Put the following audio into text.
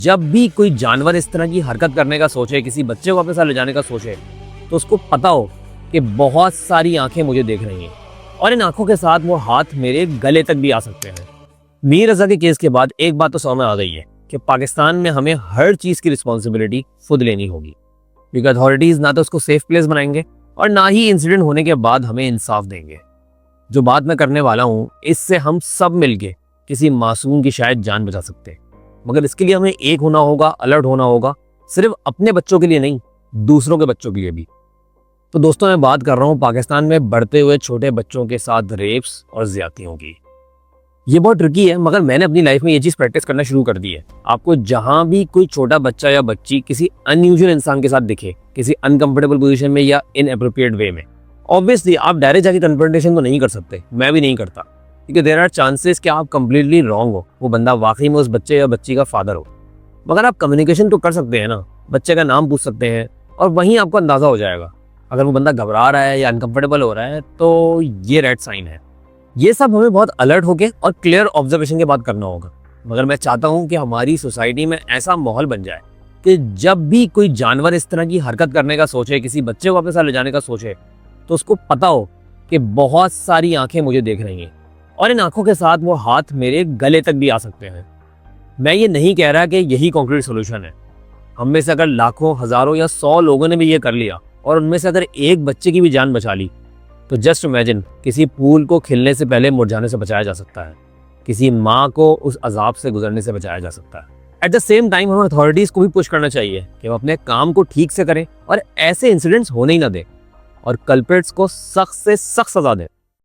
जब भी कोई जानवर इस तरह की हरकत करने का सोचे, किसी बच्चे को अपने साथ ले जाने का सोचे, तो उसको पता हो कि बहुत सारी आंखें मुझे देख रही हैं और इन आंखों के साथ वो हाथ मेरे गले तक भी आ सकते हैं। मीर रजा के केस के बाद एक बात तो समझ में आ गई है कि पाकिस्तान में हमें हर चीज़ की रिस्पॉन्सिबिलिटी खुद लेनी होगी, क्योंकि अथॉरिटीज़ ना तो उसको सेफ प्लेस बनाएंगे और ना ही इंसिडेंट होने के बाद हमें इंसाफ देंगे। जो बात मैं करने वाला हूँ, इससे हम सब मिलके किसी मासूम की शायद जान बचा सकते हैं, मगर इसके लिए हमें एक होना होगा, अलर्ट होना होगा, सिर्फ अपने बच्चों के लिए नहीं, दूसरों के बच्चों के लिए भी। तो दोस्तों, मैं बात कर रहा हूँ पाकिस्तान में बढ़ते हुए छोटे बच्चों के साथ रेप्स और ज्यादतियों की। ये बहुत ट्रिकी है, मगर मैंने अपनी लाइफ में ये चीज़ प्रैक्टिस करना शुरू कर दी है। आपको जहां भी कोई छोटा बच्चा या बच्ची किसी अनयूजुअल इंसान के साथ दिखे, किसी अनकंफर्टेबल पोजीशन में या इनएप्रोप्रिएट वे में, ऑब्वियसली आप डायरेक्ट जाके कन्फ्रंटेशन तो नहीं कर सकते, मैं भी नहीं करता, क्योंकि देयर आर चांसेस कि आप कंप्लीटली रॉन्ग हो, वो बंदा वाकई में उस बच्चे या बच्ची का फादर हो। मगर आप कम्युनिकेशन तो कर सकते हैं ना, बच्चे का नाम पूछ सकते हैं और वहीं आपको अंदाजा हो जाएगा अगर वो बंदा घबरा रहा है या अनकंफर्टेबल हो रहा है तो ये रेड साइन है। ये सब हमें बहुत अलर्ट होके और क्लियर ऑब्जर्वेशन के बाद करना होगा। मगर मैं चाहता हूँ कि हमारी सोसाइटी में ऐसा माहौल बन जाए कि जब भी कोई जानवर इस तरह की हरकत करने का सोचे, किसी बच्चे को अपने साथ ले जाने का सोचे, तो उसको पता हो कि बहुत सारी आंखें मुझे देख रही हैं और इन आंखों के साथ वो हाथ मेरे गले तक भी आ सकते हैं। मैं ये नहीं कह रहा कि यही कॉन्क्रीट सोल्यूशन है। हम में से अगर लाखों, हजारों या 100 लोगों ने भी ये कर लिया और उनमें से अगर एक बच्चे की भी जान बचा ली, तो जस्ट इमेजिन, किसी फूल को खिलने से पहले मुरझाने से बचाया जा सकता है, किसी माँ को उस अजाब से गुजरने से बचाया जा सकता है। एट द सेम टाइम हमें अथॉरिटीज को भी पुश करना चाहिए कि वो अपने काम को ठीक से करें और ऐसे इंसिडेंट्स होने ही ना दें और कल्प्रिट्स को सख्त से सख्त सजा दें।